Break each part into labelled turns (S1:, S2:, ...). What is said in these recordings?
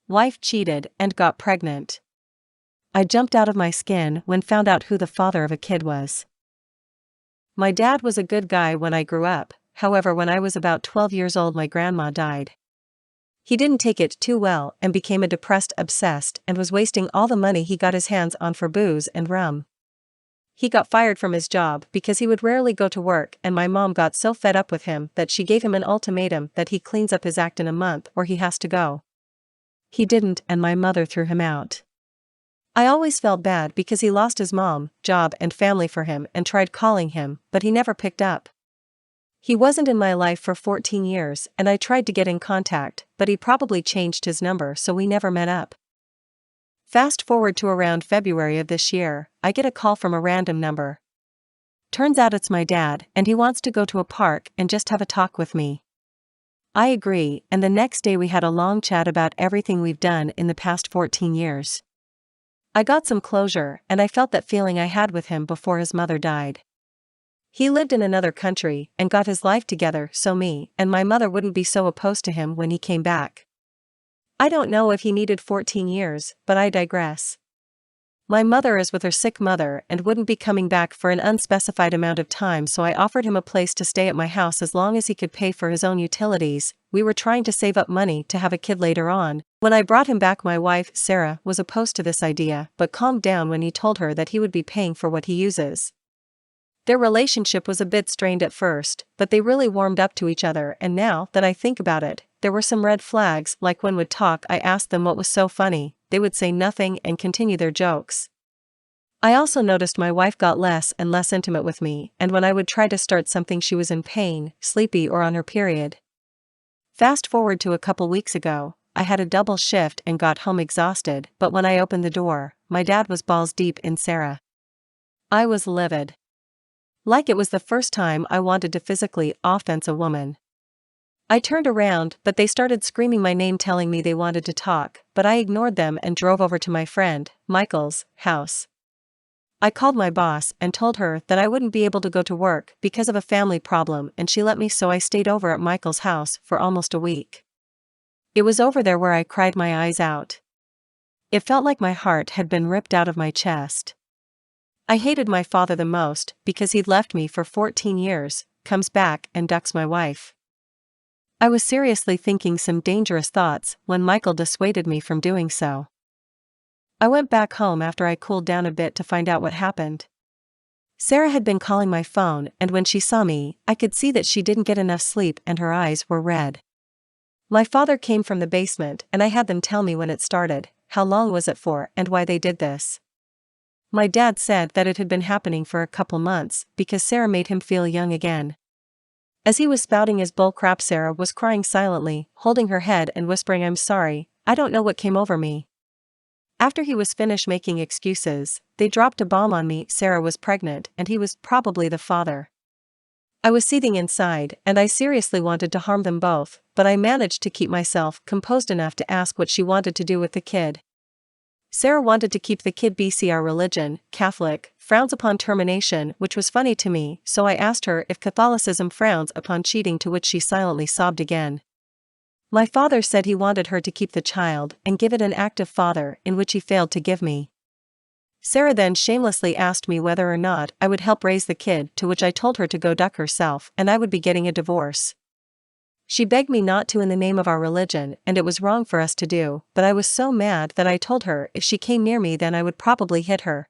S1: wife cheated and got pregnant. I jumped out of my skin when found out who the father of a kid was. My dad was a good guy when I grew up, however when I was about 12 years old my grandma died. He didn't take it too well and became a depressed obsessed and was wasting all the money he got his hands on for booze and rum. He got fired from his job because he would rarely go to work, and my mom got so fed up with him that she gave him an ultimatum that he cleans up his act in a month or he has to go. He didn't, and my mother threw him out. I always felt bad because he lost his mom, job and family for him and tried calling him, but he never picked up. He wasn't in my life for 14 years and I tried to get in contact, but he probably changed his number so we never met up. Fast forward to around February of this year, I get a call from a random number. Turns out it's my dad and he wants to go to a park and just have a talk with me. I agree, and the next day we had a long chat about everything we've done in the past 14 years. I got some closure and I felt that feeling I had with him before his mother died. He lived in another country and got his life together so me and my mother wouldn't be so opposed to him when he came back. I don't know if he needed 14 years, but I digress. My mother is with her sick mother and wouldn't be coming back for an unspecified amount of time, so I offered him a place to stay at my house as long as he could pay for his own utilities. We were trying to save up money to have a kid later on. When I brought him back, my wife, Sarah, was opposed to this idea but calmed down when he told her that he would be paying for what he uses. Their relationship was a bit strained at first, but they really warmed up to each other, and now that I think about it, there were some red flags, like when would talk I asked them what was so funny, they would say nothing and continue their jokes. I also noticed my wife got less and less intimate with me, and when I would try to start something she was in pain, sleepy or on her period. Fast forward to a couple weeks ago, I had a double shift and got home exhausted, but when I opened the door, my dad was balls deep in Sarah. I was livid. Like it was the first time I wanted to physically offense a woman. I turned around, but they started screaming my name telling me they wanted to talk, but I ignored them and drove over to my friend, Michael's, house. I called my boss and told her that I wouldn't be able to go to work because of a family problem, and she let me, so I stayed over at Michael's house for almost a week. It was over there where I cried my eyes out. It felt like my heart had been ripped out of my chest. I hated my father the most because he'd left me for 14 years, comes back and ducks my wife. I was seriously thinking some dangerous thoughts when Michael dissuaded me from doing so. I went back home after I cooled down a bit to find out what happened. Sarah had been calling my phone, and when she saw me, I could see that she didn't get enough sleep and her eyes were red. My father came from the basement and I had them tell me when it started, how long was it for, and why they did this. My dad said that it had been happening for a couple months because Sarah made him feel young again. As he was spouting his bullcrap, Sarah was crying silently, holding her head and whispering, "I'm sorry, I don't know what came over me." After he was finished making excuses, they dropped a bomb on me. Sarah was pregnant and he was probably the father. I was seething inside and I seriously wanted to harm them both, but I managed to keep myself composed enough to ask what she wanted to do with the kid. Sarah wanted to keep the kid. Our religion, Catholic, frowns upon termination, which was funny to me, so I asked her if Catholicism frowns upon cheating, to which she silently sobbed again. My father said he wanted her to keep the child and give it an active father, in which he failed to give me. Sarah then shamelessly asked me whether or not I would help raise the kid, to which I told her to go duck herself and I would be getting a divorce. She begged me not to in the name of our religion, and it was wrong for us to do, but I was so mad that I told her if she came near me then I would probably hit her.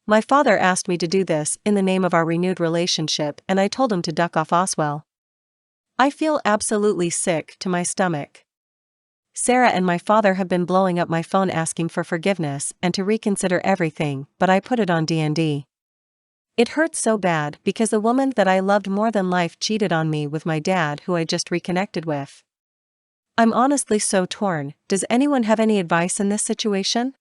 S1: My father asked me to do this in the name of our renewed relationship, and I told him to duck off Oswell. I feel absolutely sick to my stomach. Sarah and my father have been blowing up my phone asking for forgiveness and to reconsider everything, but I put it on D&D. It hurts so bad because the woman that I loved more than life cheated on me with my dad, who I just reconnected with. I'm honestly so torn. Does anyone have any advice in this situation?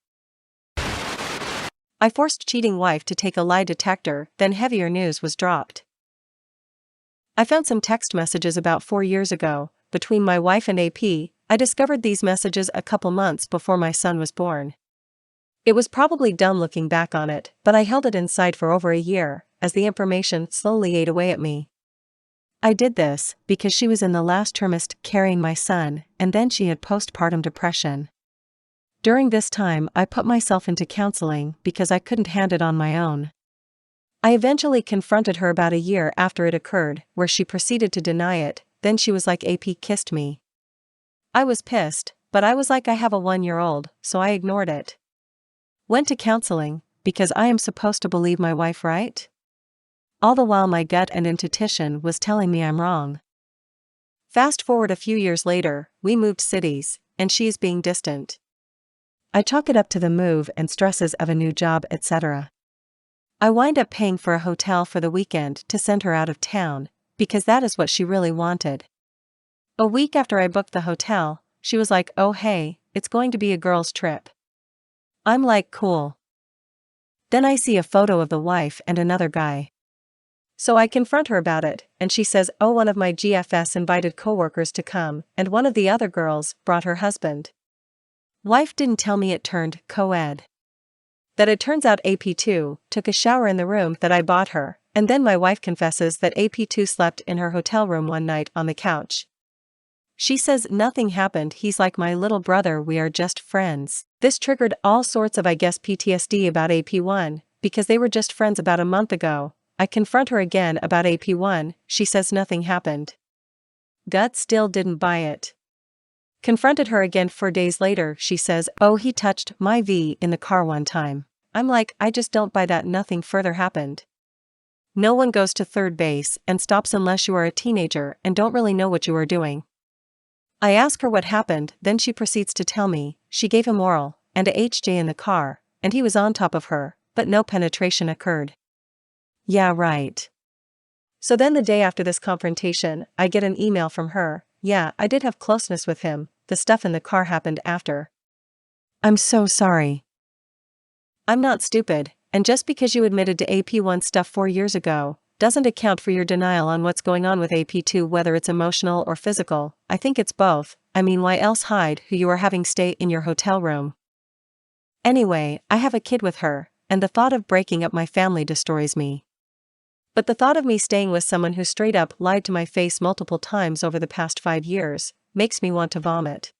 S1: I forced cheating wife to take a lie detector, then heavier news was dropped. I found some text messages about 4 years ago, between my wife and AP. I discovered these messages a couple months before my son was born. It was probably dumb looking back on it, but I held it inside for over a year, as the information slowly ate away at me. I did this because she was in the last trimester carrying my son, and then she had postpartum depression. During this time, I put myself into counseling because I couldn't handle it on my own. I eventually confronted her about a year after it occurred, where she proceeded to deny it. Then she was like, "AP kissed me." I was pissed, but I was like, I have a 1-year-old, so I ignored it. Went to counseling, because I am supposed to believe my wife, right? All the while my gut and intuition was telling me I'm wrong. Fast forward a few years later, we moved cities, and she is being distant. I chalk it up to the move and stresses of a new job, etc. I wind up paying for a hotel for the weekend to send her out of town, because that is what she really wanted. A week after I booked the hotel, she was like, "Oh hey, it's going to be a girls' trip." I'm like, cool. Then I see a photo of the wife and another guy. So I confront her about it, and she says, "Oh, one of my GFS invited coworkers to come, and one of the other girls brought her husband." Wife didn't tell me it turned co-ed. That it turns out AP2 took a shower in the room that I bought her, and then my wife confesses that AP2 slept in her hotel room one night on the couch. She says nothing happened, he's like my little brother, we are just friends. This triggered all sorts of PTSD about AP1, because they were just friends about a month ago. I confront her again about AP1, she says nothing happened. Gut still didn't buy it. Confronted her again 4 days later, she says, "Oh, he touched my V in the car one time." I'm like, I just don't buy that, nothing further happened. No one goes to third base and stops unless you are a teenager and don't really know what you are doing. I ask her what happened, then she proceeds to tell me, she gave him oral, and a HJ in the car, and he was on top of her, but no penetration occurred. Yeah, right. So then the day after this confrontation, I get an email from her, "Yeah, I did have closeness with him, the stuff in the car happened after." I'm so sorry. I'm not stupid, and just because you admitted to AP1 stuff 4 years ago, doesn't account for your denial on what's going on with AP2, whether it's emotional or physical. I think it's both. I mean, why else hide who you are having stay in your hotel room? Anyway, I have a kid with her, and the thought of breaking up my family destroys me. But the thought of me staying with someone who straight up lied to my face multiple times over the past 5 years, makes me want to vomit.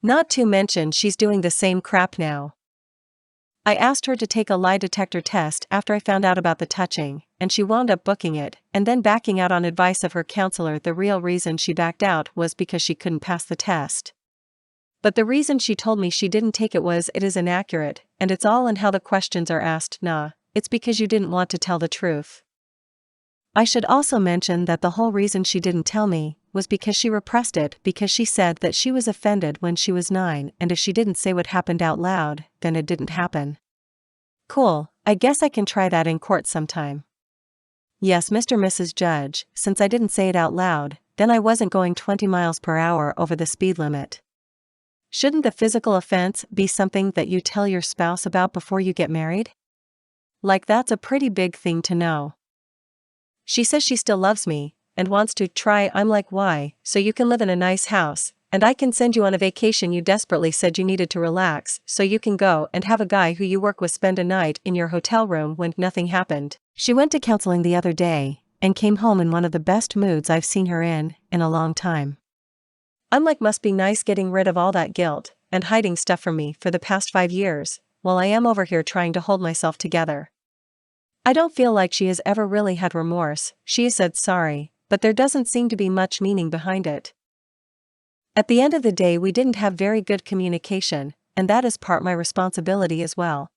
S1: Not to mention she's doing the same crap now. I asked her to take a lie detector test after I found out about the touching, and she wound up booking it, and then backing out on advice of her counselor. The real reason she backed out was because she couldn't pass the test. But the reason she told me she didn't take it was it is inaccurate, and it's all in how the questions are asked. Nah, it's because you didn't want to tell the truth. I should also mention that the whole reason she didn't tell me was because she repressed it, because she said that she was offended when she was 9, and if she didn't say what happened out loud, then it didn't happen. Cool, I guess I can try that in court sometime. Yes, Mr. Mrs. Judge, since I didn't say it out loud, then I wasn't going 20 miles per hour over the speed limit. Shouldn't the physical offense be something that you tell your spouse about before you get married? Like, that's a pretty big thing to know. She says she still loves me, and wants to try. I'm like, why? So you can live in a nice house, and I can send you on a vacation you desperately said you needed to relax, so you can go and have a guy who you work with spend a night in your hotel room when nothing happened. She went to counseling the other day, and came home in one of the best moods I've seen her in a long time. I'm like, must be nice getting rid of all that guilt, and hiding stuff from me for the past 5 years, while I am over here trying to hold myself together. I don't feel like she has ever really had remorse. She has said sorry, but there doesn't seem to be much meaning behind it. At the end of the day, we didn't have very good communication, and that is part my responsibility as well.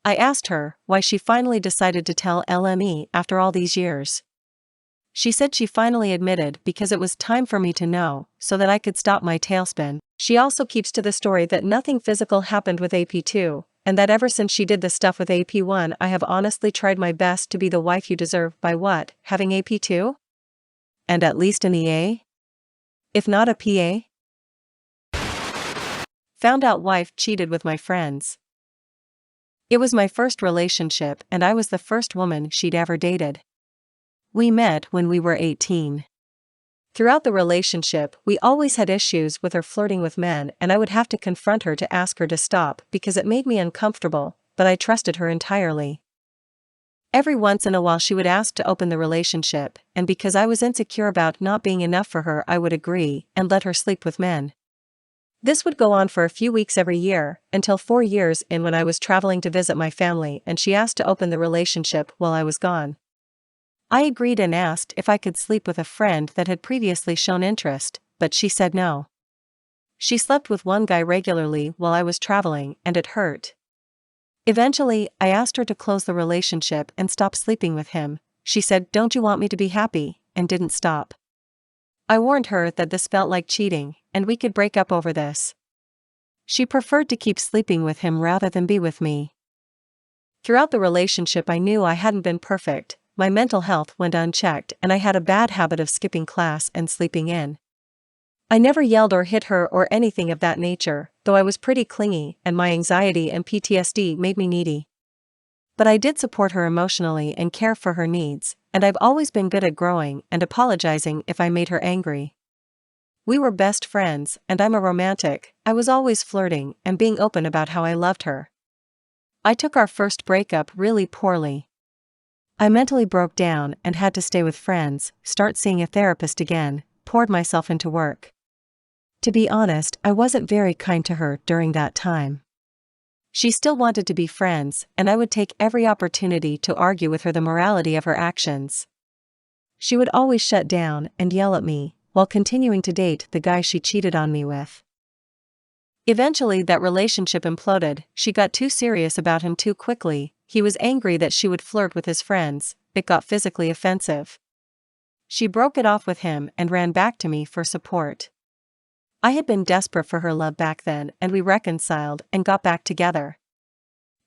S1: I asked her why she finally decided to tell LME after all these years. She said she finally admitted because it was time for me to know, so that I could stop my tailspin. She also keeps to the story that nothing physical happened with AP2, and that ever since she did the stuff with AP1, I have honestly tried my best to be the wife you deserve. By what? Having AP2? And at least an EA? If not a PA? Found out wife cheated with my friends. It was my first relationship, and I was the first woman she'd ever dated. We met when we were 18. Throughout the relationship, we always had issues with her flirting with men, and I would have to confront her to ask her to stop because it made me uncomfortable, but I trusted her entirely. Every once in a while she would ask to open the relationship, and because I was insecure about not being enough for her, I would agree and let her sleep with men. This would go on for a few weeks every year, until 4 years in when I was traveling to visit my family and she asked to open the relationship while I was gone. I agreed and asked if I could sleep with a friend that had previously shown interest, but she said no. She slept with one guy regularly while I was traveling and it hurt. Eventually, I asked her to close the relationship and stop sleeping with him. She said, "Don't you want me to be happy?" and didn't stop. I warned her that this felt like cheating, and we could break up over this. She preferred to keep sleeping with him rather than be with me. Throughout the relationship I knew I hadn't been perfect, my mental health went unchecked and I had a bad habit of skipping class and sleeping in. I never yelled or hit her or anything of that nature, though I was pretty clingy and my anxiety and PTSD made me needy. But I did support her emotionally and care for her needs, and I've always been good at growing and apologizing if I made her angry. We were best friends, and I'm a romantic. I was always flirting and being open about how I loved her. I took our first breakup really poorly. I mentally broke down and had to stay with friends, start seeing a therapist again, poured myself into work. To be honest, I wasn't very kind to her during that time. She still wanted to be friends, and I would take every opportunity to argue with her the morality of her actions. She would always shut down and yell at me, while continuing to date the guy she cheated on me with. Eventually that relationship imploded. She got too serious about him too quickly. He was angry that she would flirt with his friends. It got physically offensive. She broke it off with him and ran back to me for support. I had been desperate for her love back then, and we reconciled and got back together.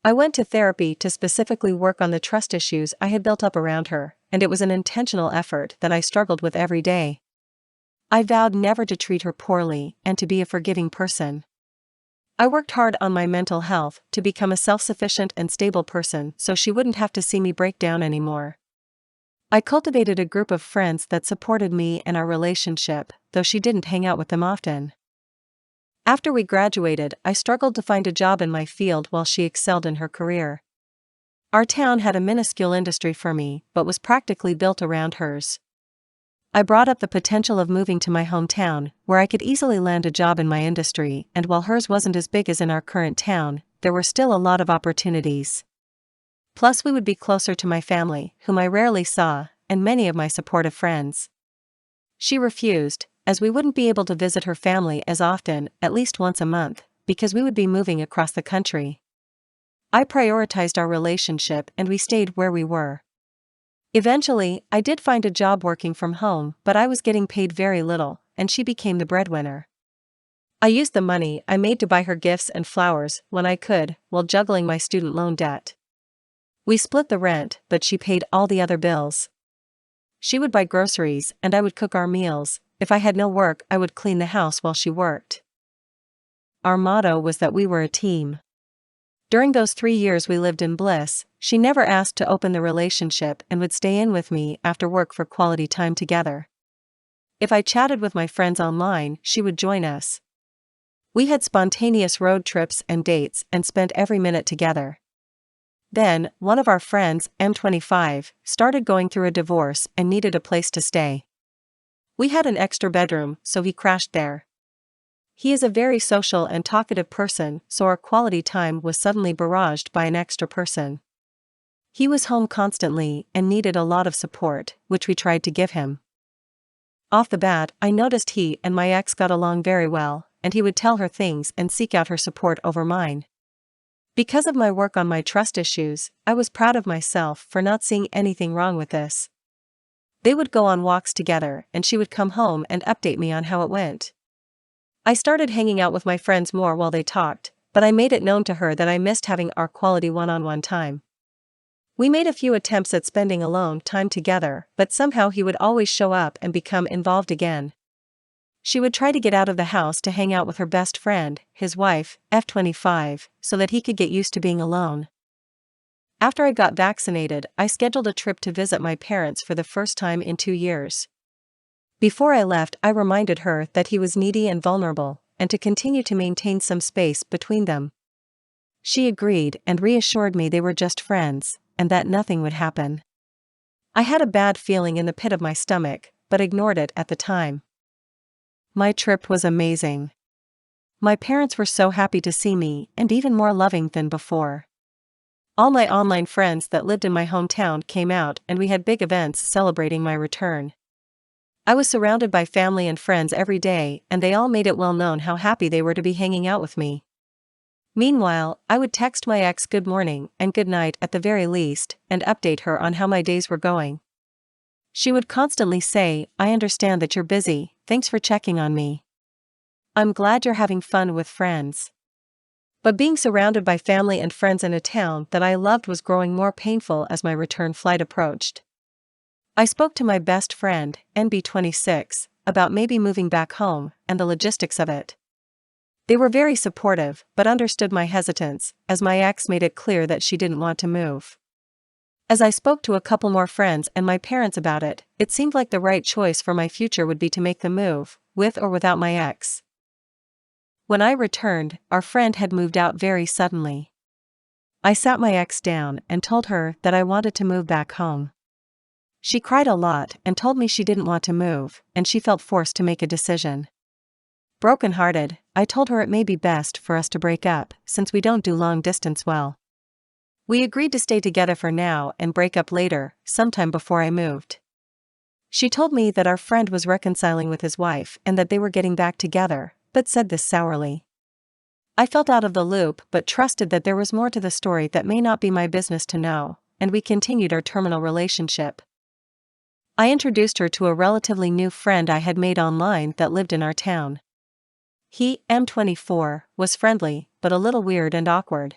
S1: I went to therapy to specifically work on the trust issues I had built up around her, and it was an intentional effort that I struggled with every day. I vowed never to treat her poorly and to be a forgiving person. I worked hard on my mental health to become a self-sufficient and stable person so she wouldn't have to see me break down anymore. I cultivated a group of friends that supported me and our relationship, though she didn't hang out with them often. After we graduated, I struggled to find a job in my field while she excelled in her career. Our town had a minuscule industry for me, but was practically built around hers. I brought up the potential of moving to my hometown, where I could easily land a job in my industry, and while hers wasn't as big as in our current town, there were still a lot of opportunities. Plus we would be closer to my family, whom I rarely saw, and many of my supportive friends. She refused, as we wouldn't be able to visit her family as often, at least once a month, because we would be moving across the country. I prioritized our relationship and we stayed where we were. Eventually, I did find a job working from home, but I was getting paid very little, and she became the breadwinner. I used the money I made to buy her gifts and flowers when I could, while juggling my student loan debt. We split the rent, but she paid all the other bills. She would buy groceries and I would cook our meals. If I had no work, I would clean the house while she worked. Our motto was that we were a team. During those 3 years we lived in bliss. She never asked to open the relationship and would stay in with me after work for quality time together. If I chatted with my friends online, she would join us. We had spontaneous road trips and dates and spent every minute together. Then, one of our friends, M25, started going through a divorce and needed a place to stay. We had an extra bedroom, so he crashed there. He is a very social and talkative person, so our quality time was suddenly barraged by an extra person. He was home constantly and needed a lot of support, which we tried to give him. Off the bat, I noticed he and my ex got along very well, and he would tell her things and seek out her support over mine. Because of my work on my trust issues, I was proud of myself for not seeing anything wrong with this. They would go on walks together and she would come home and update me on how it went. I started hanging out with my friends more while they talked, but I made it known to her that I missed having our quality one-on-one time. We made a few attempts at spending alone time together, but somehow he would always show up and become involved again. She would try to get out of the house to hang out with her best friend, his wife, F25, so that he could get used to being alone. After I got vaccinated, I scheduled a trip to visit my parents for the first time in 2 years. Before I left, I reminded her that he was needy and vulnerable, and to continue to maintain some space between them. She agreed and reassured me they were just friends, and that nothing would happen. I had a bad feeling in the pit of my stomach, but ignored it at the time. My trip was amazing. My parents were so happy to see me and even more loving than before. All my online friends that lived in my hometown came out and we had big events celebrating my return. I was surrounded by family and friends every day and they all made it well known how happy they were to be hanging out with me. Meanwhile, I would text my ex good morning and good night at the very least and update her on how my days were going. She would constantly say, "I understand that you're busy, thanks for checking on me. I'm glad you're having fun with friends." But being surrounded by family and friends in a town that I loved was growing more painful as my return flight approached. I spoke to my best friend, NB26, about maybe moving back home and the logistics of it. They were very supportive but understood my hesitance, as my ex made it clear that she didn't want to move. As I spoke to a couple more friends and my parents about it, it seemed like the right choice for my future would be to make the move, with or without my ex. When I returned, our friend had moved out very suddenly. I sat my ex down and told her that I wanted to move back home. She cried a lot and told me she didn't want to move, and she felt forced to make a decision. Broken-hearted, I told her it may be best for us to break up, since we don't do long distance well. We agreed to stay together for now and break up later, sometime before I moved. She told me that our friend was reconciling with his wife and that they were getting back together, but said this sourly. I felt out of the loop but trusted that there was more to the story that may not be my business to know, and we continued our terminal relationship. I introduced her to a relatively new friend I had made online that lived in our town. He, M24, was friendly, but a little weird and awkward.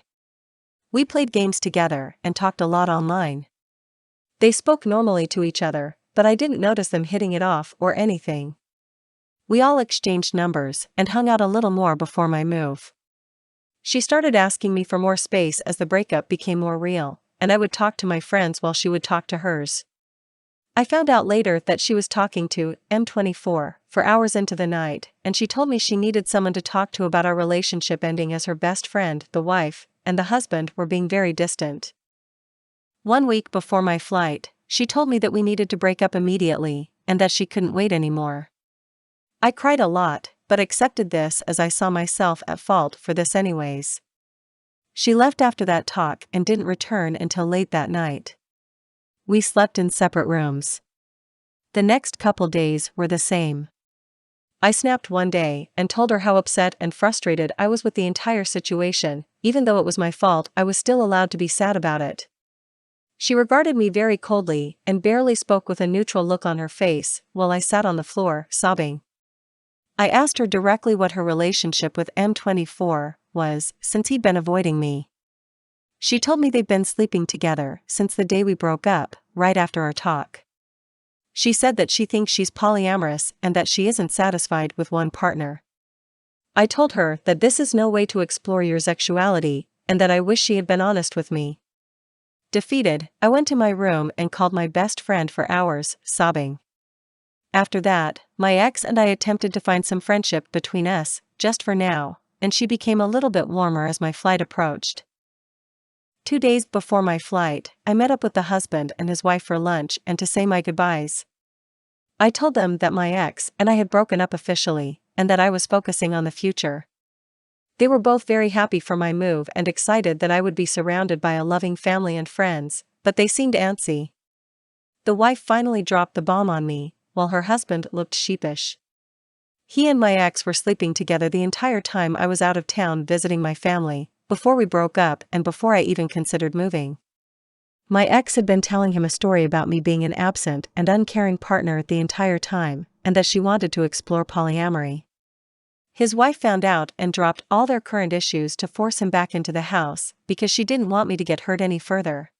S1: We played games together and talked a lot online. They spoke normally to each other, but I didn't notice them hitting it off or anything. We all exchanged numbers and hung out a little more before my move. She started asking me for more space as the breakup became more real, and I would talk to my friends while she would talk to hers. I found out later that she was talking to M24 for hours into the night, and she told me she needed someone to talk to about our relationship ending as her best friend, the wife, and the husband were being very distant. 1 week before my flight, she told me that we needed to break up immediately, and that she couldn't wait anymore. I cried a lot, but accepted this as I saw myself at fault for this anyways. She left after that talk and didn't return until late that night. We slept in separate rooms. The next couple days were the same. I snapped one day and told her how upset and frustrated I was with the entire situation. Even though it was my fault, I was still allowed to be sad about it. She regarded me very coldly and barely spoke with a neutral look on her face, while I sat on the floor, sobbing. I asked her directly what her relationship with M24 was, since he'd been avoiding me. She told me they'd been sleeping together since the day we broke up, right after our talk. She said that she thinks she's polyamorous and that she isn't satisfied with one partner. I told her that this is no way to explore your sexuality, and that I wish she had been honest with me. Defeated, I went to my room and called my best friend for hours, sobbing. After that, my ex and I attempted to find some friendship between us, just for now, and she became a little bit warmer as my flight approached. 2 days before my flight, I met up with the husband and his wife for lunch and to say my goodbyes. I told them that my ex and I had broken up officially, and that I was focusing on the future. They were both very happy for my move and excited that I would be surrounded by a loving family and friends, but they seemed antsy. The wife finally dropped the bomb on me, while her husband looked sheepish. He and my ex were sleeping together the entire time I was out of town visiting my family, before we broke up and before I even considered moving. My ex had been telling him a story about me being an absent and uncaring partner the entire time, and that she wanted to explore polyamory. His wife found out and dropped all their current issues to force him back into the house, because she didn't want me to get hurt any further.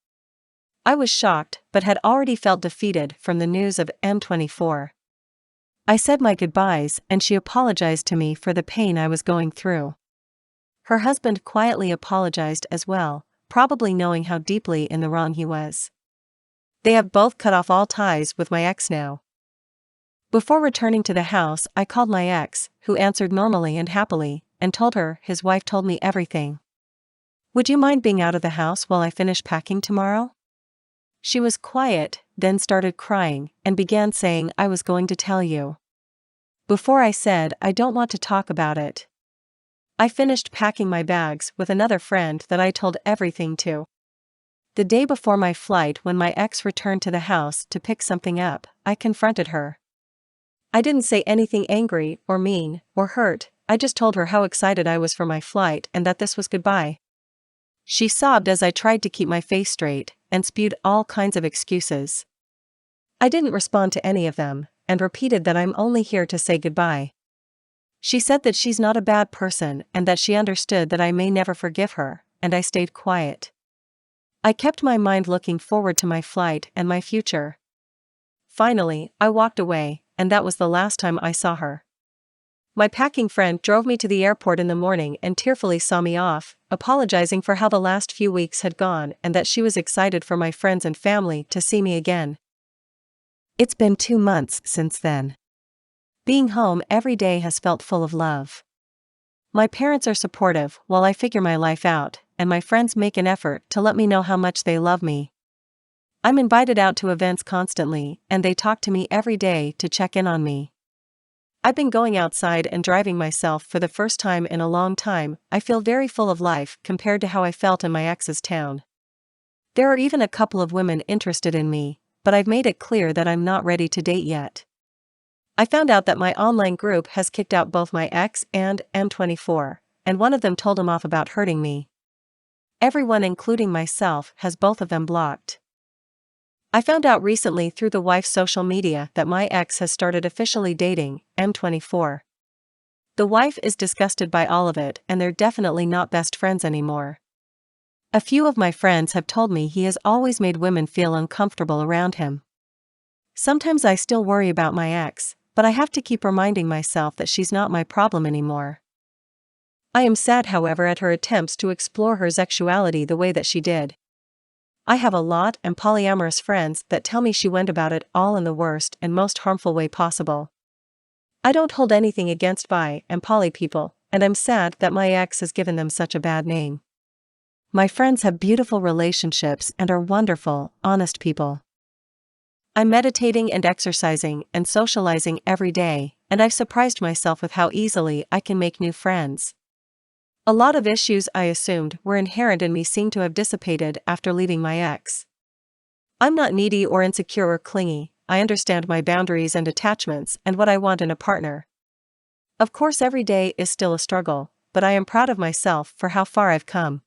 S1: I was shocked, but had already felt defeated from the news of M24. I said my goodbyes and she apologized to me for the pain I was going through. Her husband quietly apologized as well, probably knowing how deeply in the wrong he was. They have both cut off all ties with my ex now. Before returning to the house, I called my ex, who answered normally and happily, and told her his wife told me everything. "Would you mind being out of the house while I finish packing tomorrow?" She was quiet, then started crying, and began saying I was going to tell you. Before I said I don't want to talk about it. I finished packing my bags with another friend that I told everything to. The day before my flight, when my ex returned to the house to pick something up, I confronted her. I didn't say anything angry or mean or hurt, I just told her how excited I was for my flight and that this was goodbye. She sobbed as I tried to keep my face straight, and spewed all kinds of excuses. I didn't respond to any of them, and repeated that I'm only here to say goodbye. She said that she's not a bad person and that she understood that I may never forgive her, and I stayed quiet. I kept my mind looking forward to my flight and my future. Finally, I walked away, and that was the last time I saw her. My packing friend drove me to the airport in the morning and tearfully saw me off, apologizing for how the last few weeks had gone and that she was excited for my friends and family to see me again. It's been 2 months since then. Being home every day has felt full of love. My parents are supportive while I figure my life out, and my friends make an effort to let me know how much they love me. I'm invited out to events constantly, and they talk to me every day to check in on me. I've been going outside and driving myself for the first time in a long time. I feel very full of life compared to how I felt in my ex's town. There are even a couple of women interested in me, but I've made it clear that I'm not ready to date yet. I found out that my online group has kicked out both my ex and M24, and one of them told him off about hurting me. Everyone, including myself, has both of them blocked. I found out recently through the wife's social media that my ex has started officially dating M24. The wife is disgusted by all of it, and they're definitely not best friends anymore. A few of my friends have told me he has always made women feel uncomfortable around him. Sometimes I still worry about my ex, but I have to keep reminding myself that she's not my problem anymore. I am sad, however, at her attempts to explore her sexuality the way that she did. I have a lot of polyamorous friends that tell me she went about it all in the worst and most harmful way possible. I don't hold anything against bi and poly people, and I'm sad that my ex has given them such a bad name. My friends have beautiful relationships and are wonderful, honest people. I'm meditating and exercising and socializing every day, and I've surprised myself with how easily I can make new friends. A lot of issues I assumed were inherent in me seem to have dissipated after leaving my ex. I'm not needy or insecure or clingy. I understand my boundaries and attachments and what I want in a partner. Of course, every day is still a struggle, but I am proud of myself for how far I've come.